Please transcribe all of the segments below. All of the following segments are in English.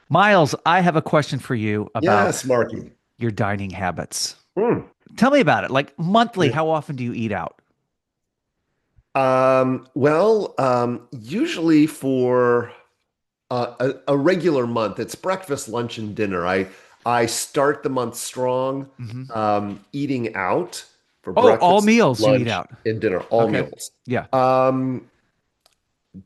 Miles, I have a question for you about Yes, Marky. your dining habits. Hmm. Tell me about it. Like monthly, how often do you eat out? Usually for a regular month, it's breakfast, lunch, and dinner. I start the month strong, Hmm. eating out for Oh, all breakfast, meals you eat lunch, out. and dinner, all Okay. meals. Yeah. Um,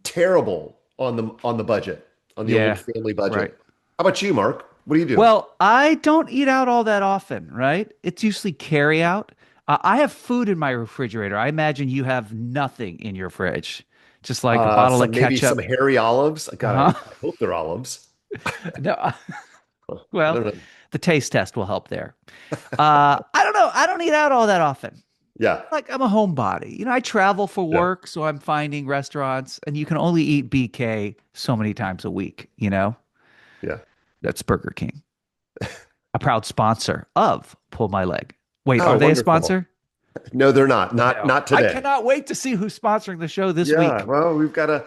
Terrible on the budget, on the old Yeah. family Right. budget. How about you, Mark? What do you do? Well, I don't eat out all that often, right? It's usually carry out. I have food in my refrigerator. I imagine you have nothing in your fridge, just like a bottle of Some maybe some ketchup. hairy olives. God, Uh-huh. I hope they're olives. No, I well, don't know. the taste test will help there. I don't know. I don't eat out all that often. Yeah, Like I'm a homebody. I travel for yeah, work, so I'm finding restaurants, and you can only eat BK so many times a week. yeah. That's Burger King, a proud sponsor of Pull My Leg. Wait, Oh, are they a wonderful. sponsor? No, they're not. I Not know. not I today. cannot wait to see who's sponsoring the show this Yeah, week. well, we've got an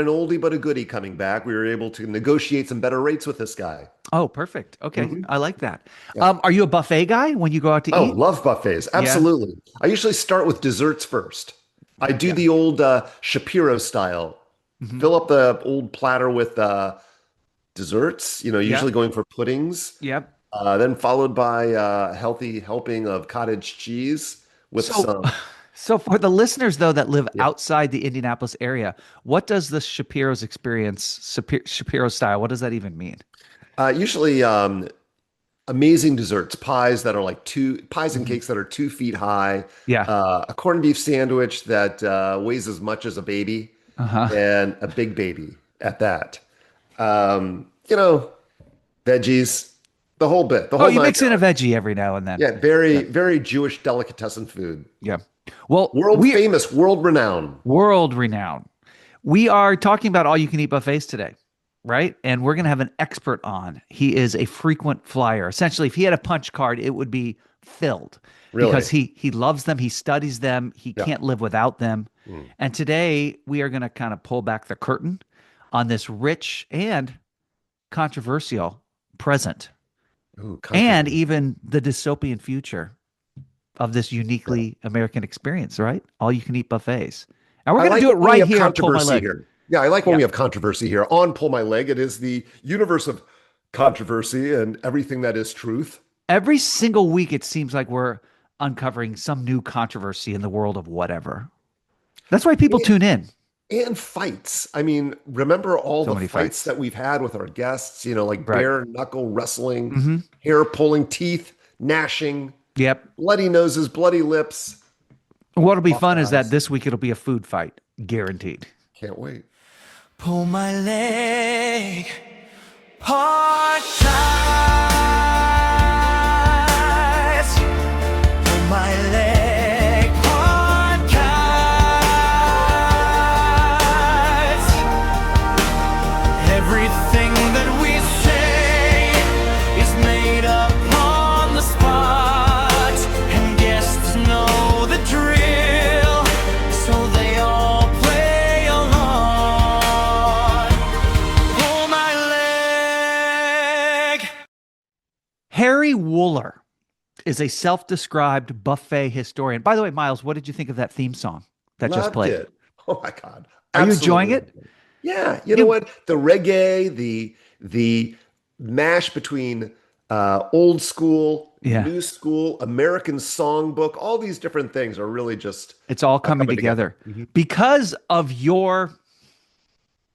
oldie but a goodie coming back. We were able to negotiate some better rates with this guy. Oh, perfect. Okay, Hmm. I like that. Yeah. Are you a buffet guy when you go out to Oh, eat? love buffets. Yeah. Absolutely. I usually start with desserts first. I do Yeah. the old Shapiro style. Hmm. Fill up the old platter with desserts, usually Yep. going for puddings, Yep. then followed by a healthy helping of cottage cheese with So, some. so for the listeners though that live Yeah. outside the Indianapolis area, what does the Shapiro's experience, Shapiro style, what does that even mean? Usually amazing desserts, pies that are like pies and Hmm. cakes that are 2 feet high, Yeah. a corned beef sandwich that weighs as much as a baby, Uh-huh. and a big baby at that. Um, you know, Veggies, the whole bit, the Oh, whole you nine mix in a yards. veggie every now and then. Yeah, very, Yeah. very Jewish delicatessen food. Yeah. Well, World famous, world renowned. world renowned. We are talking about all you can eat buffets today, right? And we're going to have an expert on. He is a frequent flyer. Essentially, if he had a punch card, it would be filled because Really. he loves them, he studies them, he Yeah. can't live without them. Mm. And today we are going to kind of pull back the curtain on this rich and controversial present Ooh, and controversy. even the dystopian future of this Yeah. uniquely American experience, right? All you can eat buffets. And we're I going to like do it when we right have here on Pull My controversy Leg. here. Yeah, I like when Yeah. we have controversy here. On Pull My Leg, it is the universe of controversy and everything that is truth. Every single week, it seems like we're uncovering some new controversy in the world of whatever. That's why people tune in. And fights. I mean, remember all So the many fights fights. that we've had with our guests, like Right. bare knuckle wrestling, Hmm. hair pulling, teeth gnashing, Yep. bloody noses, bloody lips. What'll be fun is that Hostile. this week it'll be a food fight, guaranteed. Can't wait. Pull my leg hard tight. Pull my leg hard tight. Everything that we say is made up on the spot, and guests know the drill, so they all play along. Pull my leg. Harry Woller is a self-described buffet historian. By the way, Miles, what did you think of that theme song that just Loved played? it. Oh my God. Are you enjoying Absolutely. it? Yeah, you know You, what? The reggae, the mash between old school, yeah, new school, American songbook, all these different things are really just it's all coming coming together. together because of your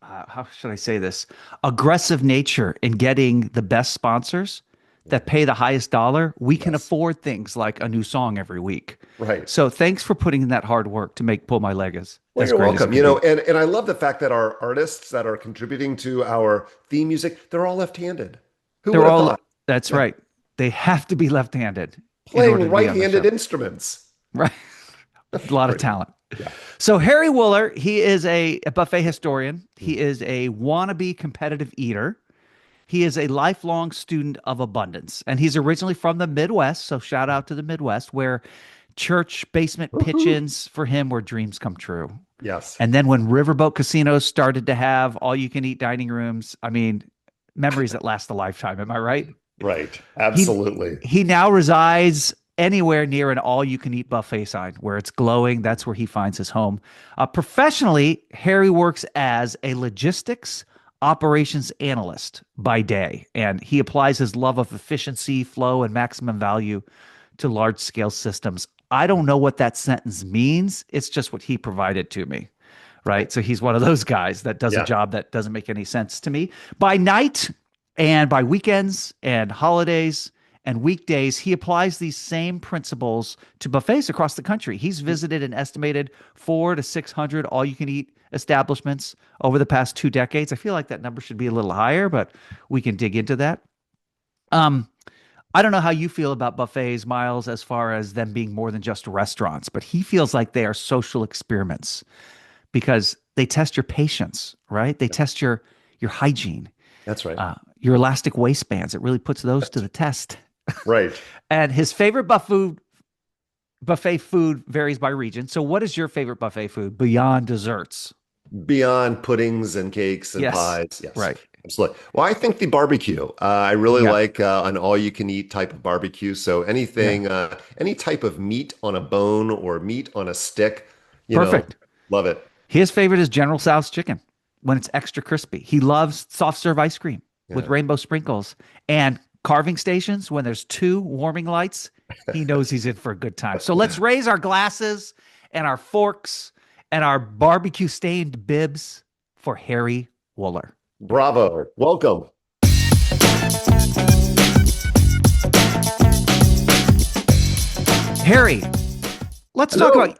how should I say this? Aggressive nature in getting the best sponsors that pay the highest dollar, we can Yes. afford things like a new song every week. Right. So thanks for putting in that hard work to make Pull My Leg Well, as you're great as it welcome. can be. And I love the fact that our artists that are contributing to our theme music, they're all left-handed. Who would They're have all, thought? that's Yeah. right. They have to be left-handed in order Playing to be on the right-handed show. instruments. Right. A lot of Pretty talent. Yeah. So Harry Woller, he is a buffet historian. He is a wannabe competitive eater. He is a lifelong student of abundance, and he's originally from the Midwest. So shout out to the Midwest, where church basement Woohoo. pitch-ins for him were dreams come true. Yes. And then when riverboat casinos started to have all you can eat dining rooms, I mean, memories that last a lifetime. Am I right? Right. He Absolutely. he now resides anywhere near an all-you-can-eat buffet sign where it's glowing. That's where he finds his home. Professionally, Harry works as a logistics operations analyst by day, and he applies his love of efficiency, flow, and maximum value to large-scale systems. I don't know what that sentence means. It's just what he provided to me. Right. So he's one of those guys that does a Yeah. job that doesn't make any sense to me. By night and by weekends and holidays and weekdays, he applies these same principles to buffets across the country. He's visited an estimated 400 to 600 all you can eat establishments over the past 2 decades. I feel like that number should be a little higher, but we can dig into that. Um, I don't know how you feel about buffets, Miles, as far as them being more than just restaurants, but he feels like they are social experiments because they test your patience, right? They test your hygiene, That's right. your elastic waistbands. It really puts those to the test. Right. And his favorite buffet food varies by region. So, what is your favorite buffet food beyond desserts? Beyond puddings and cakes and Yes, pies. Yes. right. Absolutely. Well, I think the barbecue. I really Yeah, like an all-you-can-eat type of barbecue. So yeah, anything, any type of meat on a bone or meat on a stick, perfect. love it. His favorite is General Tso's chicken when it's extra crispy. He loves soft serve ice cream with Yeah. rainbow sprinkles and carving stations when there's two warming lights. He knows he's in for a good time. So let's raise our glasses and our forks and our barbecue stained bibs for Harry Woller. Bravo. Welcome. Harry, let's talk Hello.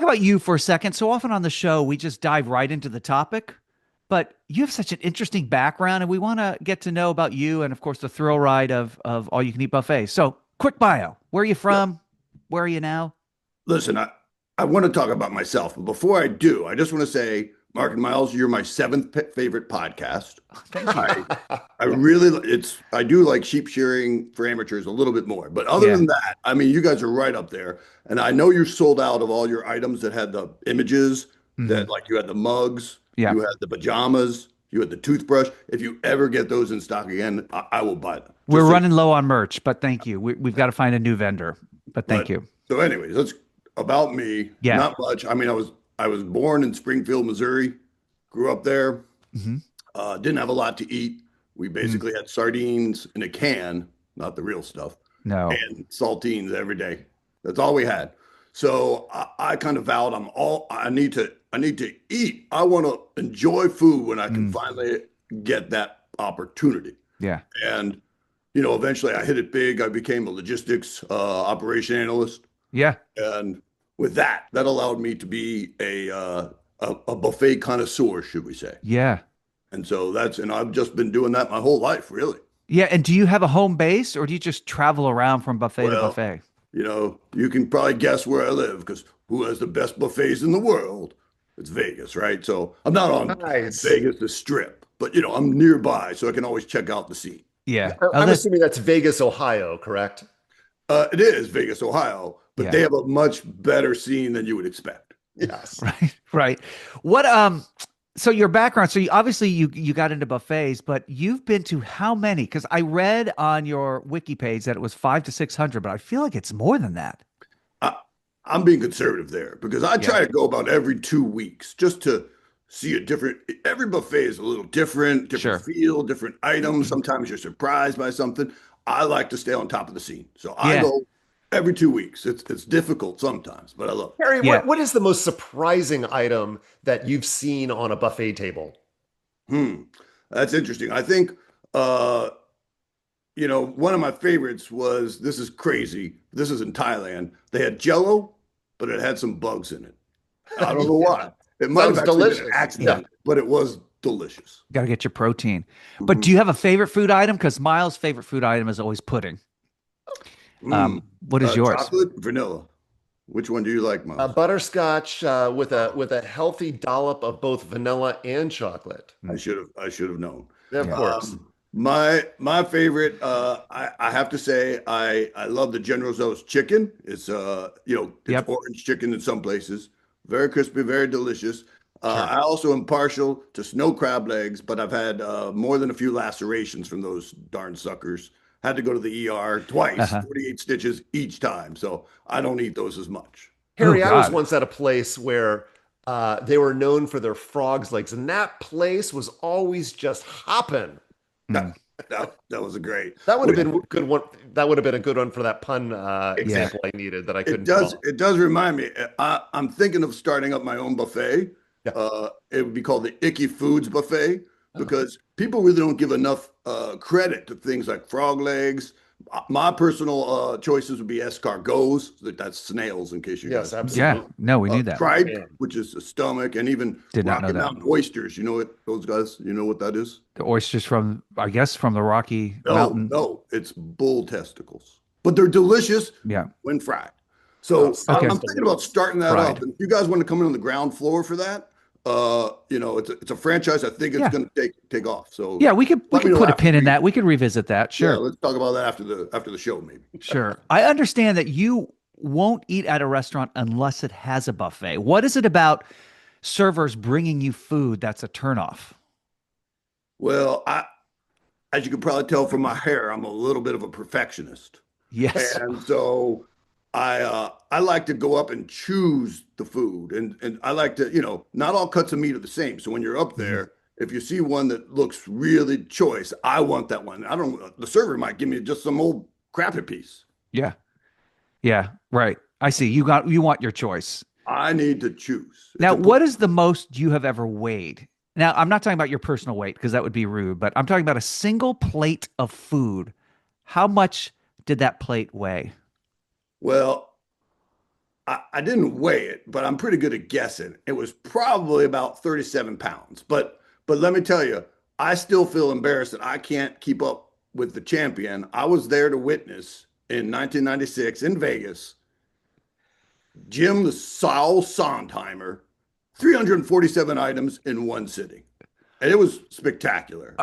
about you for a second. So often on the show we just dive right into the topic, but you have such an interesting background and we want to get to know about you and of course the thrill ride of all you can eat buffet. So, quick bio. Where are you from? Where are you now? Listen, I want to talk about myself, but before I do, I just want to say, Mark and Miles, you're my seventh favorite podcast. Thank you. I really, I do like sheep shearing for amateurs a little bit more, but other Yeah. than that, I mean, you guys are right up there. And I know you're sold out of all your items that had the images, that like you had the mugs, Yeah. you had the pajamas, you had the toothbrush. If you ever get those in stock again, I will buy them. We're Just so- running low on merch, but thank you. We've got to find a new vendor, but thank But- you. So, anyways, that's about me. Yeah. Not much. I mean, I was born in Springfield, Missouri, grew up there. Mhm. Didn't have a lot to eat. We basically had sardines in a can, not the real stuff, No. and saltines every day. That's all we had. So I kind of vowed I need to eat. I want to enjoy food when I can finally get that opportunity. Yeah. And eventually I hit it big. I became a logistics operation analyst. Yeah. And with that allowed me to be a buffet connoisseur, should we say. Yeah. And so and I've just been doing that my whole life, really. Yeah. And do you have a home base or do you just travel around from buffet to Well, buffet? You can probably guess where I live because who has the best buffets in the world? It's Vegas, right? So I'm not on Nice. Vegas, the strip, but I'm nearby, so I can always check out the scene. Yeah. I'm assuming that's Vegas, Ohio, correct? It is Vegas, Ohio, but Yeah. they have a much better scene than you would expect. Yes. Right. Right. What so your background, so obviously you got into buffets, but you've been to how many? Because I read on your wiki page that it was 500 to 600, but I feel like it's more than that. I'm being conservative there because I try to go about every 2 weeks just to see every buffet is a little different Sure. feel, different items. Sometimes you're surprised by something. I like to stay on top of the scene. So I Yeah. go every 2 weeks. It's difficult sometimes, but I love it. Harry, Yeah. what is the most surprising item that you've seen on a buffet table? That's interesting. I think, one of my favorites was, this is crazy. This is in Thailand. They had Jello, but it had some bugs in it. I don't know why. It might have Sounds actually been delicious. an accident, but it was delicious. Got to get your protein. But do you have a favorite food item? Because Miles' favorite food item is always pudding. What is yours? Chocolate, vanilla. Which one do you like, Miles? Butterscotch with a healthy dollop of both vanilla and chocolate. I should have known. Of course. My favorite, I have to say, I love the General Tso's chicken. It's it's Yep. orange chicken in some places, very crispy, very delicious. I also am partial to snow crab legs, but I've had more than a few lacerations from those darn suckers. Had to go to the ER twice, 48 stitches each time. So I don't eat those as much. Harry, Oh, I was God. once at a place where they were known for their frogs legs, and that place was always just hopping. That was a great. That would have been a good one. That would have been a good one for that pun example I needed that I couldn't. It does remind me. I'm thinking of starting up my own buffet. Yeah. It would be called the Icky Foods Buffet because people really don't give enough credit to things like frog legs. My personal choices would be escargots. That's snails, in case you Yes, guys. absolutely. Yeah, no, we knew that. Tripe, which is the stomach, and even Did not know Rocky that. Mountain oysters. You know what those guys? You know what that is? The oysters from, I guess, from the Rocky Mountain. No, it's bull testicles, but they're delicious Yeah. when fried. So Okay. I'm thinking about starting that Fried. up. And if you guys want to come in on the ground floor for that, it's a franchise. I think it's going to take off. So Yeah, we could let me know put a after pin in that. We could revisit that. Sure. Yeah, let's talk about that after the show, maybe. Sure. I understand that you won't eat at a restaurant unless it has a buffet. What is it about servers bringing you food that's a turnoff? Well, as you can probably tell from my hair, I'm a little bit of a perfectionist. Yes. And so I like to go up and choose the food, and I like to, not all cuts of meat are the same. So when you're up there, if you see one that looks really choice, I want that one. The server might give me just some old crappy piece. Yeah. Yeah. Right. I see. You want your choice. I need to choose. Now, what is the most you have ever weighed? Now, I'm not talking about your personal weight because that would be rude, but I'm talking about a single plate of food. How much did that plate weigh? Well, I didn't weigh it, but I'm pretty good at guessing. It was probably about 37 pounds. But let me tell you, I still feel embarrassed that I can't keep up with the champion. I was there to witness in 1996 in Vegas, Jim the Saul Sondheimer, 347 items in one sitting. And it was spectacular.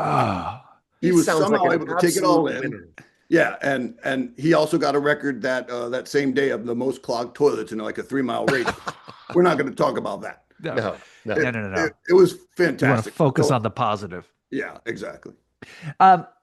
He was sounds somehow like an able to take it all absolute in. winner. Yeah, and he also got a record that same day of the most clogged toilets in like a 3-mile radius. We're not going to talk about that. No. It was You want fantastic. to focus So, on the positive. Yeah, exactly.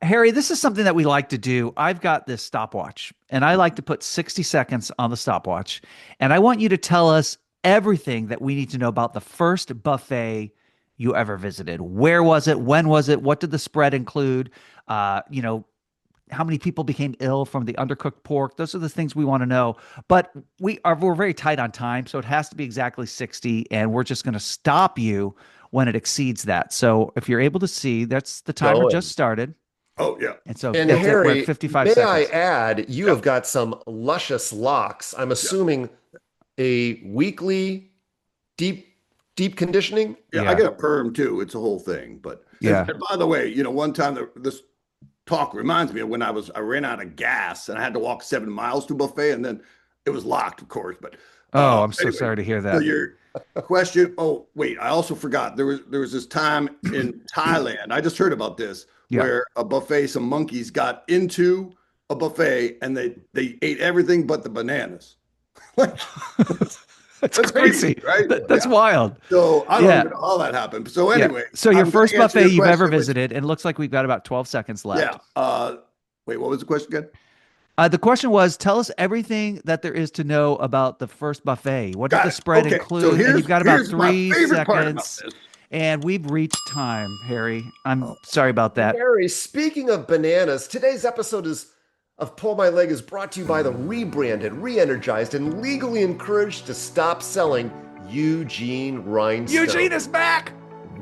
Harry, this is something that we like to do. I've got this stopwatch, and I like to put 60 seconds on the stopwatch. And I want you to tell us everything that we need to know about the first buffet you ever visited. Where was it? When was it? What did the spread include? How many people became ill from the undercooked pork? Those are the things we want to know. But we're very tight on time, so it has to be exactly 60, and we're just going to stop you when it exceeds that. So if you're able to see, that's the timer Going. just started. Oh, yeah. And so And that's it. We're Harry, at 55 may seconds. I add, you have got some luscious locks. I'm assuming a weekly deep conditioning. Yeah, Yeah. I get a perm too. It's a whole thing. But Yeah. and by the way, one time this talk reminds me of when I ran out of gas and I had to walk 7 miles to a buffet, and then it was locked, of course. But I'm so anyway, sorry to hear so that. your question. Oh, wait, I also forgot. There was this time in Thailand. I just heard about this where a buffet, some monkeys got into a buffet and they ate everything but the bananas. That's That's crazy, right? That's wild. So I don't Yeah. even know how that happened. So Yeah. anyway, So your I'm first gonna answer buffet your you've ever question, which- visited, and it looks like we've got about 12 seconds left. Yeah. Wait, what was the question again? The question was, tell us everything that there is to know about the first buffet. What did Got the it. spread Okay, include? so And you've got about here's my 3 favorite part about seconds. this. And we've reached time, Harry. I'm sorry about that. Harry, speaking of bananas, today's episode of Pull My Leg is brought to you by the rebranded, re-energized, and legally encouraged to stop selling Eugene Rhinestone. Eugene is back.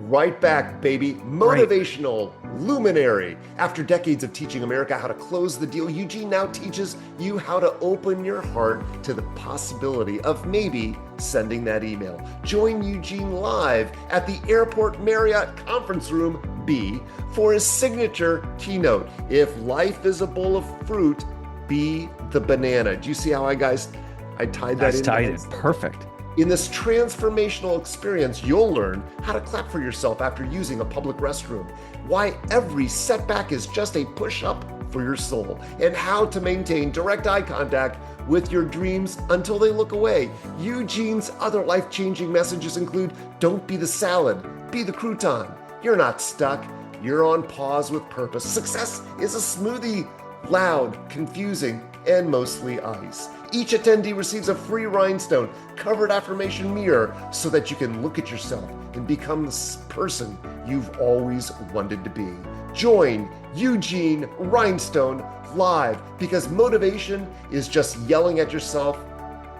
Right back, baby. Motivational luminary. After decades of teaching America how to close the deal, Eugene now teaches you how to open your heart to the possibility of maybe sending that email. Join Eugene live at the Airport Marriott Conference Room B for his signature keynote. If life is a bowl of fruit, be the banana. Do you see how I tied that in? Tight. Perfect. In this transformational experience, you'll learn how to clap for yourself after using a public restroom, why every setback is just a push-up for your soul, and how to maintain direct eye contact with your dreams until they look away. Eugene's other life-changing messages include: don't be the salad, be the crouton. You're not stuck. You're on pause with purpose. Success is a smoothie, loud, confusing, and mostly ice. Each attendee receives a free rhinestone covered affirmation mirror so that you can look at yourself and become the person you've always wanted to be. Join Eugene Rhinestone live, because motivation is just yelling at yourself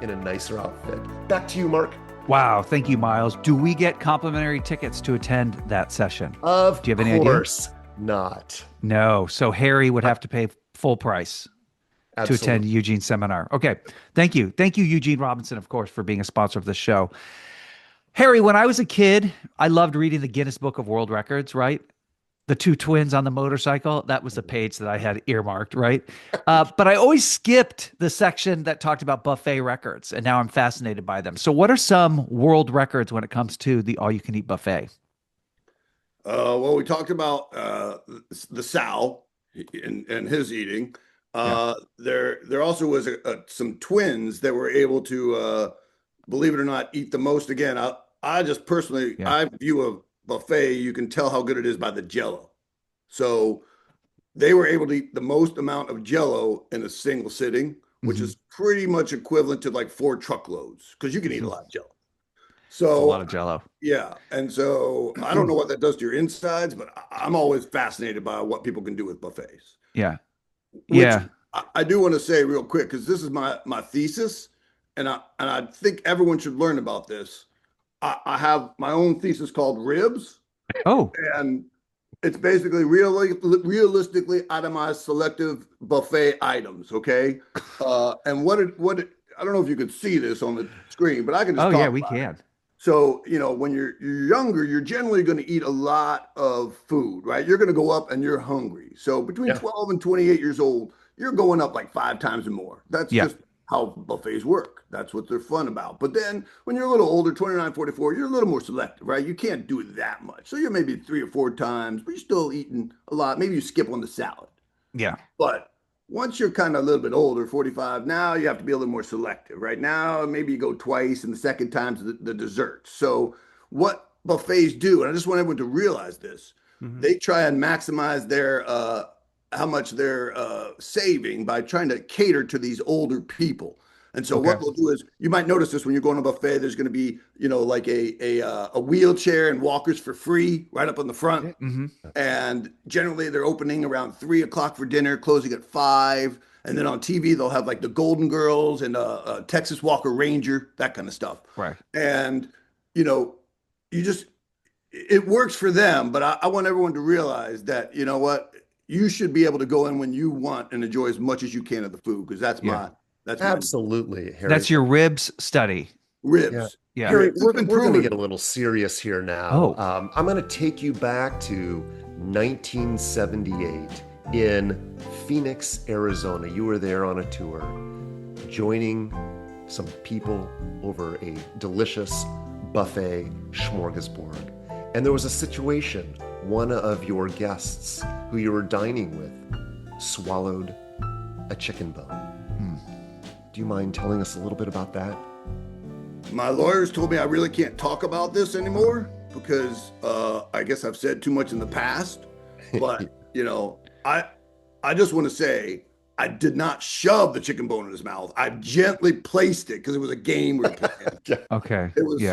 in a nicer outfit. Back to you, Mark. Wow. Thank you, Miles. Do we get complimentary tickets to attend that session? Of Do you have any course not. No. So Harry would have to pay full price to attend Eugene's seminar. Okay. Thank you. Thank you, Eugene Robinson, of course, for being a sponsor of this show. Harry, when I was a kid, I loved reading the Guinness Book of World Records, right? The two twins on the motorcycle. That was the page that I had earmarked, right? But I always skipped the section that talked about buffet records, and now I'm fascinated by them. So what are some world records when it comes to the all-you-can-eat buffet? Well, we talked about the Tso and his eating. There also was some twins that were able to, believe it or not, eat the most. Again, I just personally, I view a buffet, you can tell how good it is by the Jello. So they were able to eat the most amount of Jello in a single sitting, which is pretty much equivalent to like 4 truckloads, because you can eat a lot of Jello. So It's a lot of Jello. Yeah. And so I don't know what that does to your insides, but I'm always fascinated by what people can do with buffets. Yeah. Which I do want to say real quick, because this is my thesis, and I think everyone should learn about this. I have my own thesis called Ribs. Oh. And it's basically realistically itemized selective buffet items, okay? And what I don't know if you could see this on the screen, but I can just talk we about can. it. So, when you're younger, you're generally going to eat a lot of food, right? You're going to go up and you're hungry. So between 12 and 28 years old, you're going up like 5 times or more. That's just how buffets work. That's what they're fun about. But then when you're a little older, 29, 44, you're a little more selective, right? You can't do it that much. So you're maybe 3 or 4 times, but you're still eating a lot. Maybe you skip on the salad. Yeah. But once you're kind of a little bit older, 45, now you have to be a little more selective. Right now, maybe you go twice, and the second time's the dessert. So what buffets do, and I just want everyone to realize this, they try and maximize their how much they're saving by trying to cater to these older people. And so what they'll do is, you might notice this when you're going to a buffet, there's going to be, like a wheelchair and walkers for free right up on the front. And generally they're opening around 3 o'clock for dinner, closing at 5. And then on TV, they'll have like the Golden Girls and a Texas Walker Ranger, that kind of stuff. Right. And, it works for them. But I want everyone to realize that, you should be able to go in when you want and enjoy as much as you can of the food, because that's absolutely, Harry. That's your ribs study. Ribs. Yeah. Harry, we're going to get a little serious here now. Oh. I'm going to take you back to 1978 in Phoenix, Arizona. You were there on a tour, joining some people over a delicious buffet smorgasbord. And there was a situation. One of your guests who you were dining with swallowed a chicken bone. Do you mind telling us a little bit about that? My lawyers told me I really can't talk about this anymore because I guess I've said too much in the past. But, I just want to say I did not shove the chicken bone in his mouth. I gently placed it because it was a game we were playing. Okay. It was,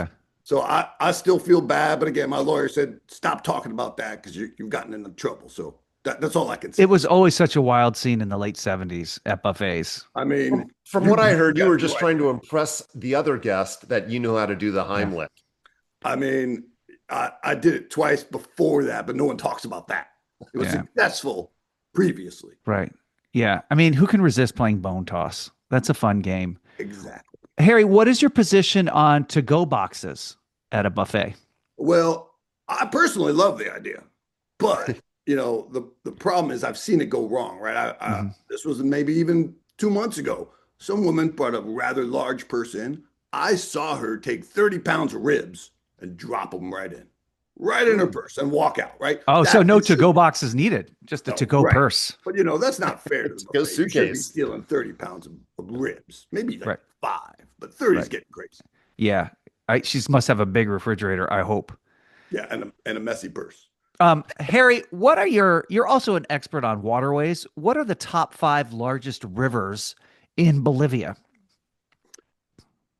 So I still feel bad. But again, my lawyer said, stop talking about that because you've gotten into trouble. So that's all I can say. It was always such a wild scene in the late 70s at buffets. I mean, from what I heard, you were just trying to impress the other guest that you knew how to do the Heimlich. I mean, I did it twice before that, but no one talks about that. It was successful previously. Right. Yeah. I mean, who can resist playing bone toss? That's a fun game. Exactly. Harry, what is your position on to-go boxes at a buffet? Well, I personally love the idea, but the problem is I've seen it go wrong, right? This was maybe even 2 months ago. Some woman brought a rather large person. I saw her take 30 pounds of ribs and drop them right in. right in her purse and walk out, right? Oh, so That no is to-go box is needed, just a no, to-go right. purse. But that's not fair to the Go buffet. You should be suitcase. stealing 30 pounds of ribs, maybe like Right. 5, but 30 is Right. getting crazy. Yeah. She must have a big refrigerator, I hope. Yeah, and a messy purse. Harry, you're also an expert on waterways. What are the top 5 largest rivers in Bolivia?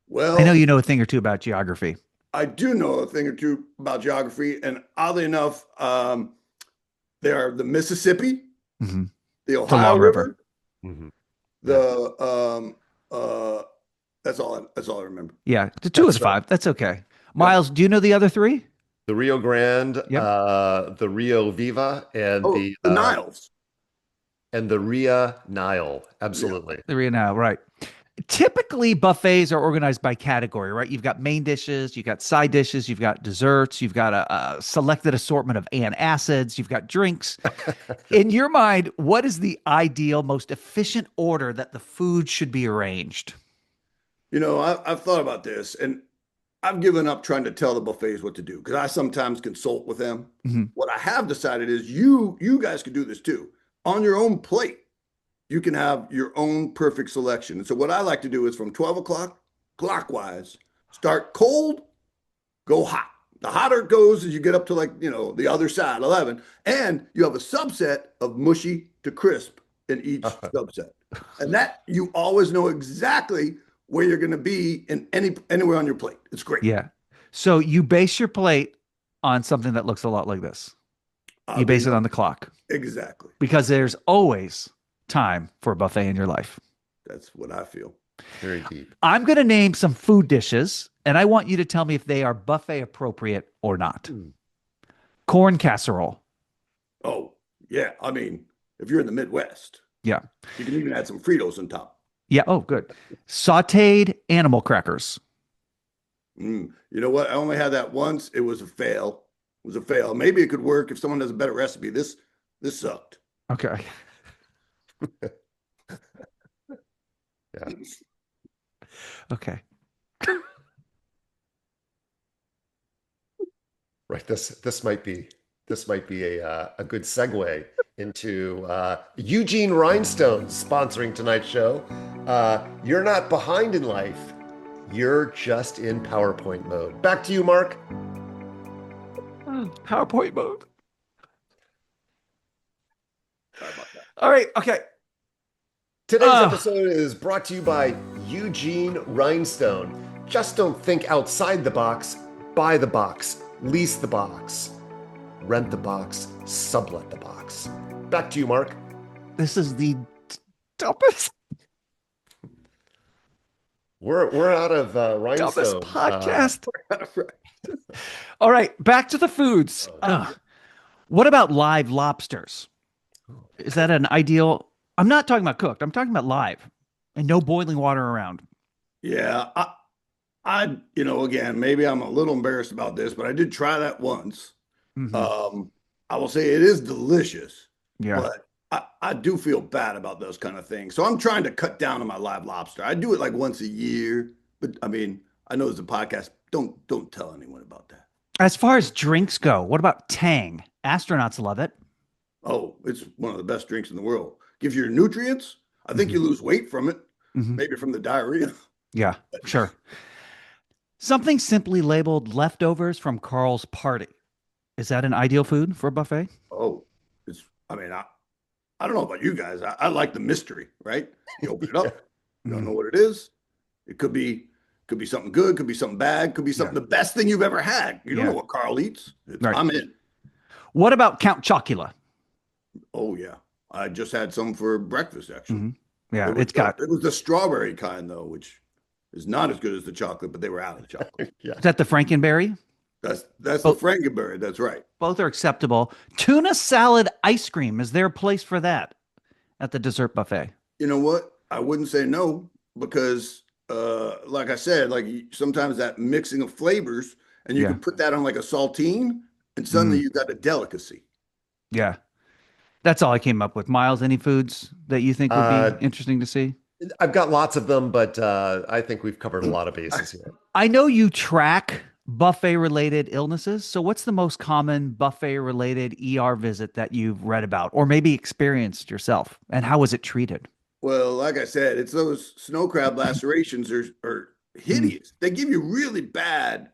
I know Well, you know a thing or two about geography. I do know a thing or two about geography, and oddly enough, there are the Mississippi, Mm-hmm. the It's a Ohio long river. Mhm. the that's all I remember. Yeah, the 2 is That's right. 5. That's okay. Miles, do you know the other 3? The Rio Grande, Yep. the Rio Viva, and Oh, the Niles. the Ria Nile. Absolutely. The Rio now, right. Typically, buffets are organized by category, right? You've got main dishes, you've got side dishes, you've got desserts, you've got a selected assortment of antacids, you've got drinks. In your mind, what is the ideal, most efficient order that the food should be arranged? I've thought about this, and I've given up trying to tell the buffets what to do because I sometimes consult with them. Mhm. What I have decided is you guys can do this too. On your own plate, you can have your own perfect selection. And so what I like to do is from 12 o'clock clockwise, start cold, go hot. The hotter it goes as you get up to the other side, 11, and you have a subset of mushy to crisp in each subset. And that you always know exactly where you're going to be in anywhere on your plate. It's great. Yeah. So you base your plate on something that looks a lot like this. You base it on the clock Exactly. because there's always time for a buffet in your life. That's what I feel. Very deep. I'm going to name some food dishes, and I want you to tell me if they are buffet appropriate or not. Corn casserole. Oh, yeah. I mean, if you're in the Midwest, Yeah. you can even add some Fritos on top. Yeah. Oh, good. Sauteed animal crackers. You know what? I only had that once. It was a fail. It was a fail. Maybe it could work if someone has a better recipe. This sucked. Okay. Yeah. Okay. Right. This might be a good segue into Eugene Rhinestone sponsoring tonight's show. You're not behind in life. You're just in PowerPoint mode. Back to you, Mark. PowerPoint mode. Sorry about that. All right. Okay. Today's episode is brought to you by Eugene Rhinestone. Just don't think outside the box. Buy the box. Lease the box. Rent the box. Sublet the box. Back to you, Mark. This is the dumbest We're out of Rhinestone. podcast. All right. Back to the foods. What about live lobsters? Is that an ideal? I'm not talking about cooked. I'm talking about live and no boiling water around. Yeah. I again, maybe I'm a little embarrassed about this, but I did try that once. Mhm. I will say it is delicious, Yeah. but I do feel bad about those kind of things. So I'm trying to cut down on my live lobster. I do it like once a year, but I mean, I know there's a podcast. Don't tell anyone about that. As far as drinks go, what about Tang? Astronauts love it. Oh, it's one of the best drinks in the world. Gives you your nutrients. I think you lose weight from it, maybe from the diarrhea. Yeah, sure. Something simply labeled leftovers from Carl's party. Is that an ideal food for a buffet? Oh, I don't know about you guys. I like the mystery, right? You open it up, you don't know what it is. It could be something good, could be something bad, could be something the best thing you've ever had. You don't know what Carl eats. Right. I'm in. What about Count Chocula? Oh yeah. I just had some for breakfast actually. Yeah, it was the strawberry kind though, which is not as good as the chocolate, but they were out of chocolate. Is that the Frankenberry? That's the Frankenberry. That's right. Both are acceptable. Tuna salad ice cream. Is there a place for that at the dessert buffet? You know what? I wouldn't say no because, like I said, like sometimes that mixing of flavors, and you can put that on like a saltine, and suddenly you got a delicacy. Yeah, that's all I came up with. Miles, any foods that you think would be interesting to see? I've got lots of them, but I think we've covered a lot of bases here. I know you track buffet related illnesses. So, what's the most common buffet related ER visit that you've read about or maybe experienced yourself? And how was it treated? Well, like I said, it's those snow crab lacerations are Mm, hideous. They give you really bad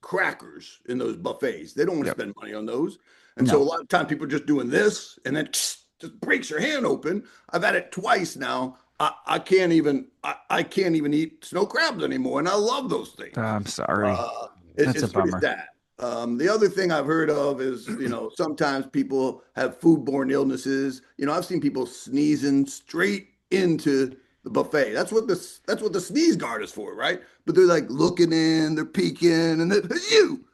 crackers in those buffets. They don't want to yep. spend money on those. And so a No. lot of time people are just doing this and then just breaks your hand open. I've had it twice now. I can't even eat snow crabs anymore. And I love those things. I'm sorry. Uh, That's a it's pretty bummer. sad. The other thing I've heard of is, sometimes people have foodborne illnesses. I've seen people sneezing straight into the buffet. That's what the sneeze guard is for, right? But they're like looking in, they're peeking, and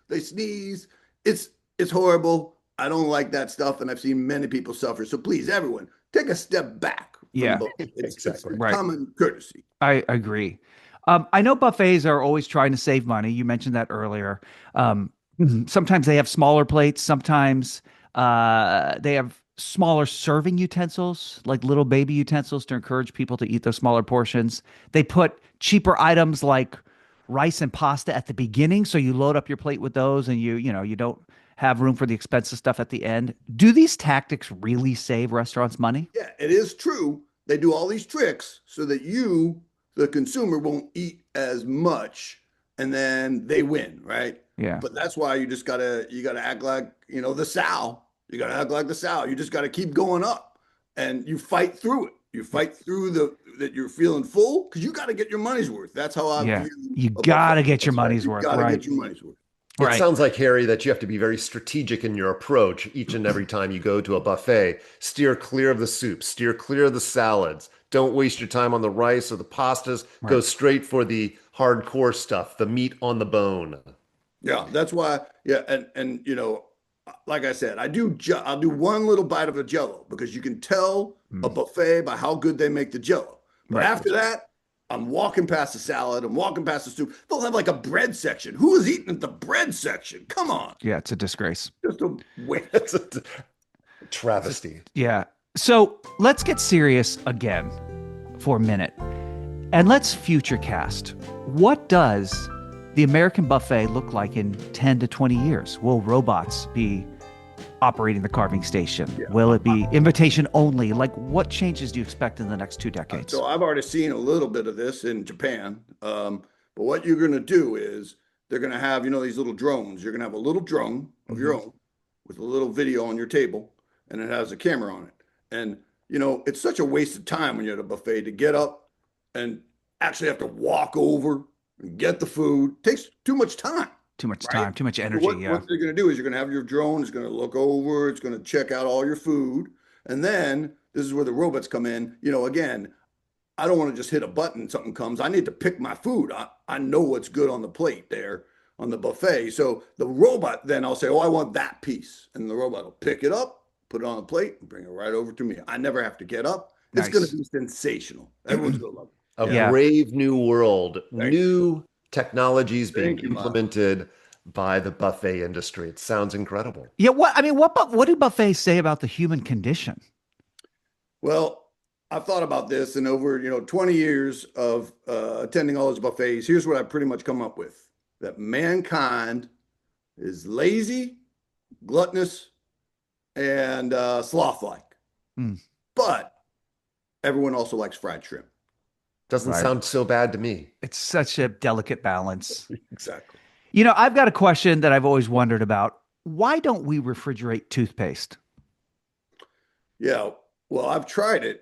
they sneeze. It's horrible. I don't like that stuff, and I've seen many people suffer. So please, everyone, take a step back from Yeah. the buffet. It's Exactly. Right. common courtesy. I agree. I know buffets are always trying to save money. You mentioned that earlier. Um, Sometimes they have smaller plates. Sometimes they have smaller serving utensils, like little baby utensils, to encourage people to eat those smaller portions. They put cheaper items like rice and pasta at the beginning, so you load up your plate with those, and you don't have room for the expensive stuff at the end. Do these tactics really save restaurants money? Yeah, it is true. They do all these tricks so that you, the consumer, won't eat as much, and then they win, right? Yeah. But that's why you gotta act like the sow. You gotta act like the sow. You just gotta keep going up, and you fight through it. You fight through that you're feeling full because you got to get your money's worth. That's how I Yeah. view You a gotta buffet. get your That's right. money's You worth, got to right? get your money's worth. It Right. sounds like, Harry, that you have to be very strategic in your approach each and every time you go to a buffet. Steer clear of the soups, steer clear of the salads. Don't waste your time on the rice or the pastas. Go Right. straight for the hardcore stuff, the meat on the bone. Yeah, that's why. Yeah, and like I said, I'll do one little bite of the Jello because you can tell a Mm. buffet by how good they make the Jello. But Right. after that, I'm walking past the salad. I'm walking past the soup. They'll have like a bread section. Who is eating at the bread section? Come on, Yeah, it's a disgrace. just a waste. It's a travesty. Yeah. So let's get serious again for a minute and let's future cast. What does the American buffet look like in 10 to 20 years? Will robots be operating the carving station? Yeah. Will it be invitation only? Like, what changes do you expect in the next 2 decades? So I've already seen a little bit of this in Japan. But what you're going to do is they're going to have, these little drones. You're going to have a little drone of your own with a little video on your table, and it has a camera on it. And, it's such a waste of time when you're at a buffet to get up and actually have to walk over and get the food. It takes too much time. Too much Right. time, too much So energy. what, Yeah. what they're going to do is you're going to have your drone. It's going to look over. It's going to check out all your food. And then this is where the robots come in. Again, I don't want to just hit a button, something comes. I need to pick my food. I know what's good on the plate there on the buffet. So the robot, then I'll say, oh, I want that piece. And the robot will pick it up, put it on the plate, and bring it right over to me. I never have to get up. It's going Nice. to be sensational. Everyone's going to love it. A Yeah. brave new world, Thank new technologies being Thank you, Mom. implemented by the buffet industry. It sounds incredible. Yeah. What do buffets say about the human condition? Well, I've thought about this, and over 20 years of attending all those buffets, here's what I've pretty much come up with: that mankind is lazy, gluttonous, and sloth-like. Mm. But everyone also likes fried shrimp. Doesn't Right. sound so bad to me. It's such a delicate balance. Exactly. I've got a question that I've always wondered about. Why don't we refrigerate toothpaste? Yeah. Well, I've tried it.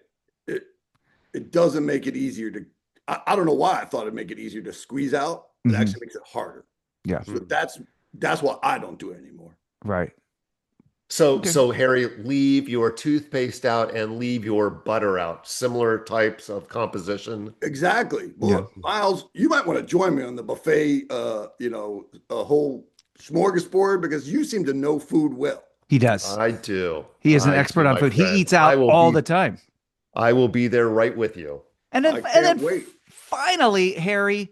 It doesn't make it easier to. I don't know why I thought it'd make it easier to squeeze out. It Mhm. actually makes it harder. Yeah. So that's why I don't do it anymore. Right. So, Okay. so Harry, leave your toothpaste out and leave your butter out. Similar types of composition. Exactly. Well, Miles, you might want to join me on the buffet, a whole smorgasbord because you seem to know food well. He does. I do. He is an I expert do, on my food. He friend. eats out all the time. I will be there right with you. And then, I and can't then wait. finally, Harry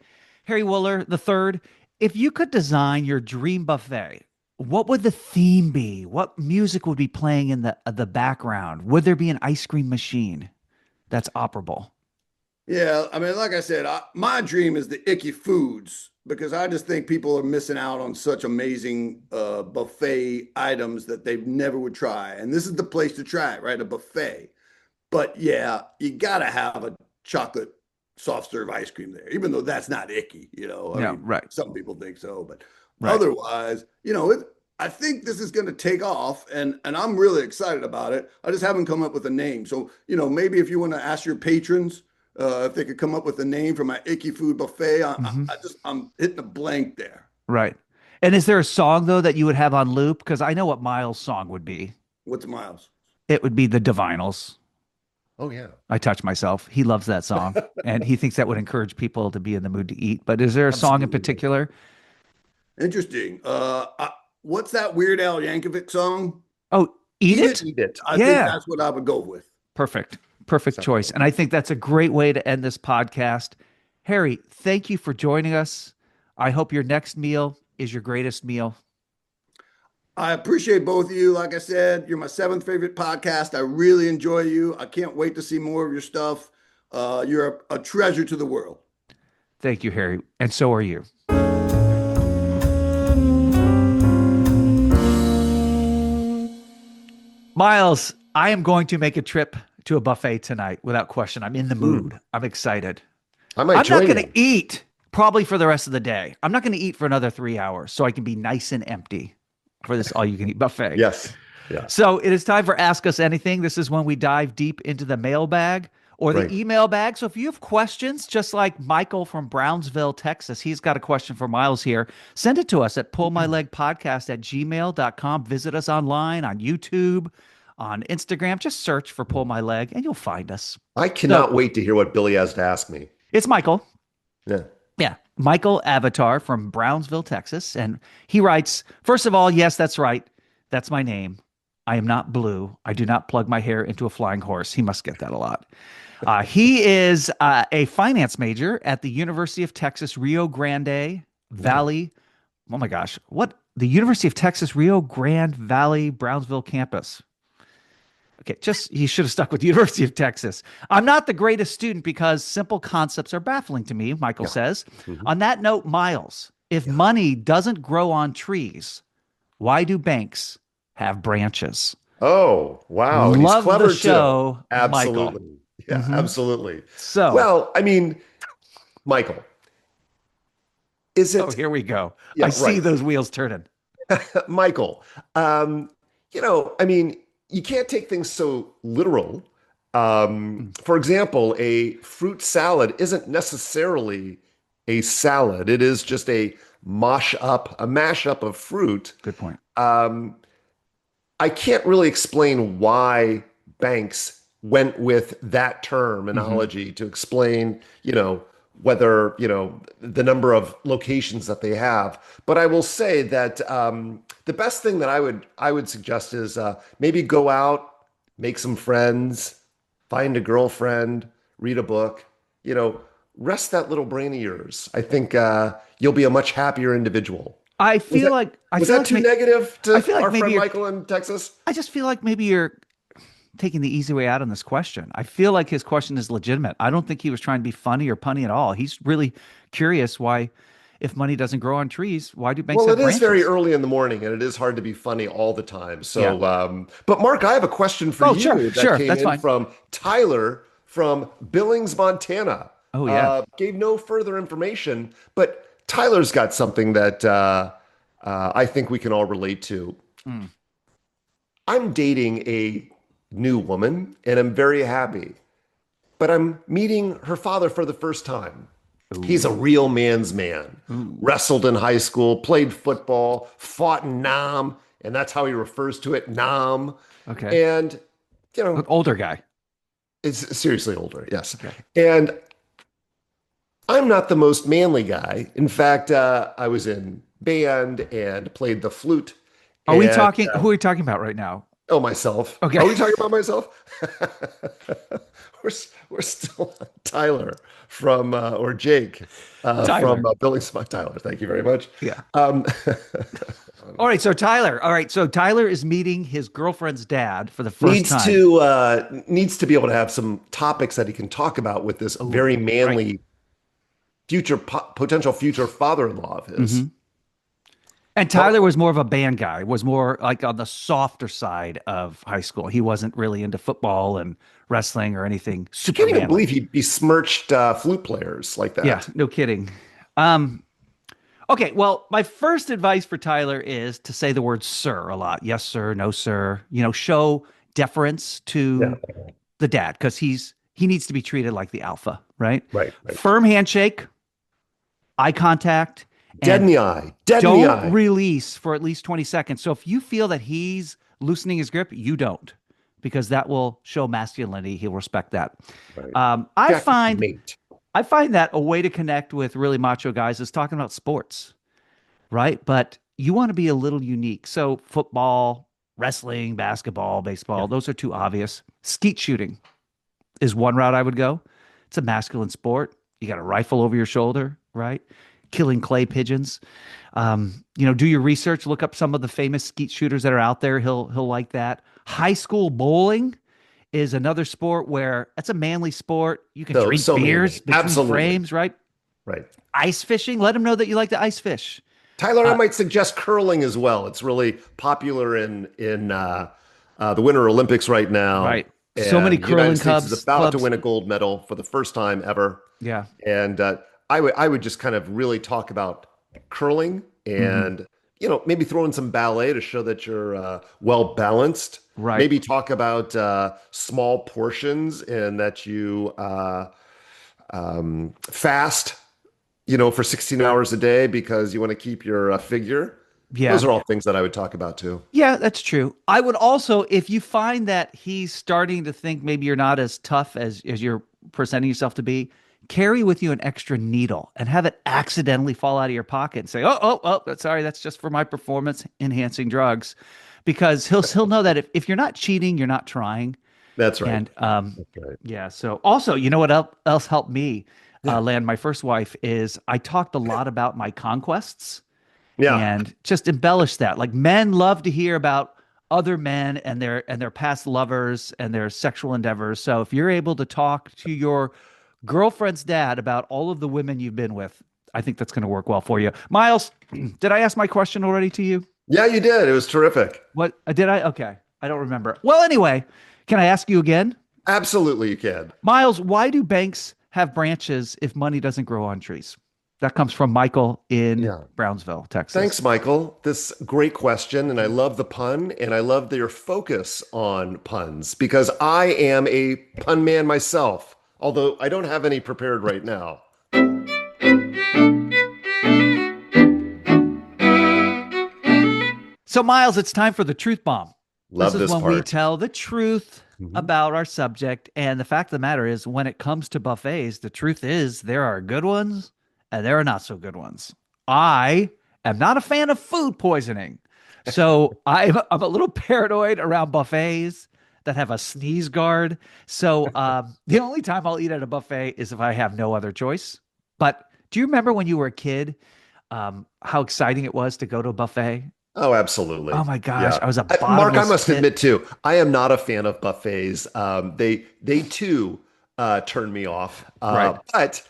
Woller the third, if you could design your dream buffet, what would the theme be? What music would be playing in the background? Would there be an ice cream machine that's operable? Yeah, I mean, like I said, my dream is the icky foods because I just think people are missing out on such amazing buffet items that they never would try. And this is the place to try it, right? A buffet. But yeah, you gotta have a chocolate soft serve ice cream there, even though that's not icky, you know. I Yeah, mean, right, some people think so, but right. otherwise, you know, I think this is going to take off, and I'm really excited about it. I just haven't come up with a name. So, you know, maybe if you want to ask your patrons if they could come up with a name for my icky food buffet, Hmm. I'm hitting a blank there. Right. And is there a song though that you would have on loop? Because I know what Miles' song would be. What's Miles? It would be the Divinals. Oh yeah. I touch myself. He loves that song, and he thinks that would encourage people to be in the mood to eat. But is there a song in Absolutely. particular? Interesting. What's that Weird Al Yankovic song? Oh, Eat Eat It. It? Eat it. I think Yeah. that's what I would go with. Perfect. Perfect Sounds choice. good. And I think that's a great way to end this podcast. Harry, thank you for joining us. I hope your next meal is your greatest meal. I appreciate both of you. Like I said, you're my seventh favorite podcast. I really enjoy you. I can't wait to see more of your stuff. You're a treasure to the world. Thank you, Harry. And so are you. Miles, I am going to make a trip to a buffet tonight without question. I'm in the mood. I'm excited. I might I'm not join going you. to eat probably for the rest of the day. I'm not going to eat for another 3 hours so I can be nice and empty for this all you can eat buffet. Yes. Yeah. So it is time for Ask Us Anything. This is when we dive deep into the mailbag or the Right. email bag. So if you have questions, just like Michael from Brownsville, Texas, he's got a question for Miles here. Send it to us at pullmylegpodcast@gmail.com. Visit us online on YouTube, on Instagram. Just search for Pull My Leg and you'll find us. I So cannot wait to hear what Billy has to ask me. it's Michael. Yeah. Yeah. Michael Avatar from Brownsville, Texas. And he writes, first of all, yes, that's right. That's my name. I am not blue. I do not plug my hair into a flying horse. He must get that a lot. He is a finance major at the University of Texas, Rio Grande Valley. Oh my gosh. What? The University of Texas, Rio Grande Valley, Brownsville campus. Okay, just he should have stuck with the University of Texas. I'm not the greatest student because simple concepts are baffling to me, Michael Yeah. says. Mhm. On that note, Miles, if Yeah. money doesn't grow on trees, why do banks have branches? Oh, wow. And he's Love the clever too. show, Michael. Absolutely. Yeah, Mhm. absolutely. So, Well, I mean, Michael, is oh, it, here we go. yeah, I see right. those wheels turning. Michael, I mean, you can't take things so literal. For example, a fruit salad isn't necessarily a salad. It is just a mashup of fruit. Good point. I can't really explain why banks went with that terminology to explain, whether, the number of locations that they have. But I will say that the best thing that I would suggest is maybe go out, make some friends, find a girlfriend, read a book, rest that little brain of yours. I think you'll be a much happier individual. I Was feel that, like I was feel that like too may- negative to I feel like our maybe friend you're Michael in Texas? I just feel like maybe you're taking the easy way out on this question. I feel like his question is legitimate. I don't think he was trying to be funny or punny at all. He's really curious why, if money doesn't grow on trees, why do banks Well, have it is very branches? early in the morning, and it is hard to be funny all the time. Yeah. So, but Mark, I have a question for Oh, sure, you that sure. came That's in fine. from Tyler from Billings, Montana. Oh, yeah. Gave no further information, but Tyler's got something that I think we can all relate to. Mm. I'm dating a new woman, and I'm very happy, but I'm meeting her father for the first time. He's a real man's man. Wrestled in high school, played football, fought in Nam, and that's how he refers to it, Nam. Okay. And, Older guy. is seriously older, yes. Okay. And I'm not the most manly guy. In fact, I was in band and played the flute. Are we And, talking? Who are we talking about right now? Oh, myself. Okay. Are we talking about myself? we're still on Tyler from or Jake Tyler. from Billings. Tyler, thank you very much. Yeah. All right, so Tyler. All right, so Tyler is meeting his girlfriend's dad for the first Needs time. to needs to be able to have some topics that he can talk about with this Oh, very right. manly potential future father-in-law of his. Hmm. And How Tyler was more of a band guy, was more like on the softer side of high school. He wasn't really into football and wrestling or anything I super can't even manly. believe he besmirched flute players like Yeah, that. no kidding. Um, okay, well, my first advice for Tyler is to say the word sir a lot. Yes, sir, no, sir. Show deference Yeah, to the dad because he needs to be treated like the alpha, right? right, right. Firm handshake, eye contact, Dead in and the eye. Dead in the don't eye. release for at least 20 seconds. So if you feel that he's loosening his grip, you don't, because that will show masculinity. He'll respect that. Right. Um, I find Checkmate. I find that a way to connect with really macho guys is talking about sports, right? But you want to be a little unique. So football, wrestling, basketball, Yeah. baseball, those are too obvious. Skeet shooting is one route I would go. It's a masculine sport. You got a rifle over your shoulder, right? Killing clay pigeons. Do your research, look up some of the famous skeet shooters that are out there. He'll like that. High school bowling is another sport where it's a manly sport. You can So, drink so beers manly. between Absolutely. frames, right? Right. Ice fishing, let him know that you like to ice fish. Tyler, I Uh, might suggest curling as well. It's really popular in the Winter Olympics right now, right. So many and the United curling States is cubs about to clubs. win a gold medal for the first time ever. Yeah. And I would just kind of really talk about curling Hmm. and maybe throw in some ballet to show that you're well balanced. Right. Maybe talk about small portions and that you fast, for 16 hours a day because you want to keep your figure. Those Yeah. are all things that I would talk about too. Yeah, that's true. I would also, if you find that he's starting to think maybe you're not as tough as you're presenting yourself to be, carry with you an extra needle and have it accidentally fall out of your pocket and say, oh, sorry, that's just for my performance enhancing drugs. Because he'll know that if you're not cheating, you're not trying. That's right. And That's right. yeah, so also, you know what else helped me Yeah. land my first wife is I talked a lot about my conquests Yeah. and just embellish that. Like men love to hear about other men and their past lovers and their sexual endeavors. So if you're able to talk to your girlfriend's dad about all of the women you've been with, I think that's going to work well for you. Miles, did I ask my question already to you? Yeah, you did. It was terrific. What did I? Okay, I don't remember. Well, anyway, can I ask you again? Absolutely, you can. Miles, why do banks have branches if money doesn't grow on trees? That comes from Michael in Yeah. Brownsville, Texas. Thanks, Michael. This great question, and I love the pun, and I love your focus on puns because I am a pun man myself, although I don't have any prepared right now. So, Miles, it's time for the truth bomb. This Love is this when we part. tell the truth Mhm. about our subject. And the fact of the matter is, when it comes to buffets, the truth is there are good ones and there are not so good ones. I am not a fan of food poisoning. So I'm a little paranoid around buffets that have a sneeze guard. So the only time I'll eat at a buffet is if I have no other choice. But do you remember when you were a kid, how exciting it was to go to a buffet? Oh, absolutely. Oh my gosh, Yeah. I was a Mark, I bottomless must pit. admit too, I am not a fan of buffets. They too turn me off. Right. But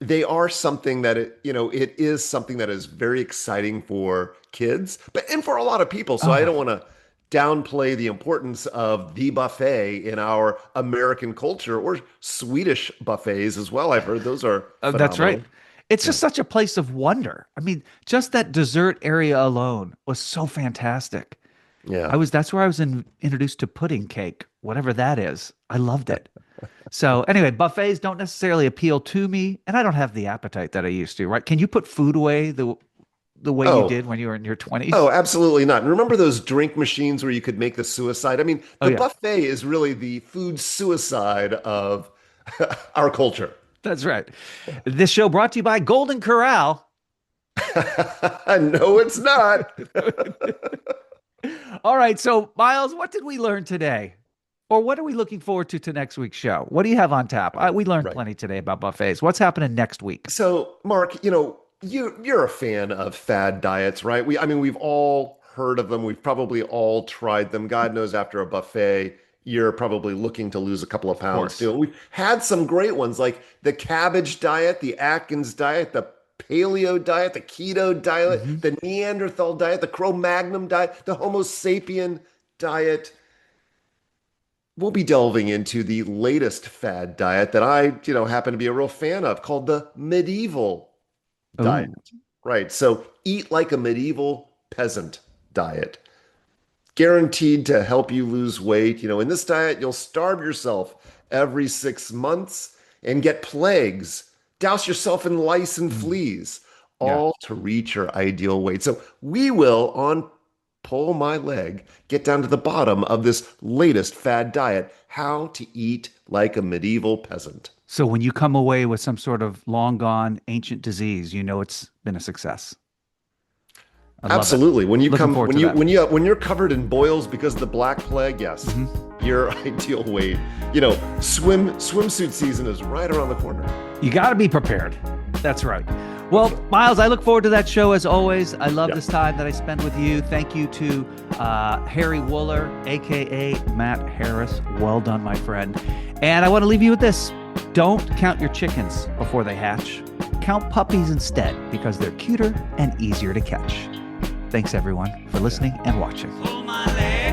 they are something that it is something that is very exciting for kids, but and for a lot of people. So I Oh, don't want to downplay the importance of the buffet in our American culture or Swedish buffets as well. I've heard those are that's right. phenomenal. It's Yeah. just such a place of wonder. I mean, just that dessert area alone was so fantastic. Yeah. That's where I was introduced to pudding cake, whatever that is. I loved it. So anyway, buffets don't necessarily appeal to me, and I don't have the appetite that I used to, right? Can you put food away the way you Oh, did when you were in your 20s? Oh, absolutely not. Remember those drink machines where you could make the suicide? I mean, Oh the yeah, buffet is really the food suicide of our culture. that's right. This show brought to you by Golden Corral. No, it's not. All right, so Miles, what did we learn today? Or what are we looking forward to next week's show? What do you have on tap? We learned Right. plenty today about buffets. What's happening next week? So, Mark, You're a fan of fad diets, right? I mean, we've all heard of them. We've probably all tried them. God knows after a buffet, you're probably looking to lose a couple of Of pounds course. too. And we've had some great ones like the cabbage diet, the Atkins diet, the paleo diet, the keto diet, Hmm. the Neanderthal diet, the Cro-Magnon diet, the Homo sapien diet. We'll be delving into the latest fad diet that I happen to be a real fan of called the medieval diet. Oh, Right. So eat like a medieval peasant diet, guaranteed to help you lose weight. In this diet, you'll starve yourself every 6 months and get plagues, douse yourself in lice and mm, fleas, yeah. all to reach your ideal weight. So we will, on Pull My Leg, get down to the bottom of this latest fad diet, how to eat like a medieval peasant. So when you come away with some sort of long gone ancient disease, you know it's been a success. I love it. Absolutely. When you Looking come, forward when to you that. when you're covered in boils because of the Black Plague, yes, Mhm. your ideal weight. Swimsuit season is right around the corner. You got to be prepared. That's right. Well, Miles, I look forward to that show as always. I love Yeah. this time that I spend with you. Thank you to Harry Woller, aka Matt Harris. Well done, my friend. And I want to leave you with this. Don't count your chickens before they hatch. Count puppies instead because they're cuter and easier to catch. Thanks, everyone, for listening and watching. Pull my leg.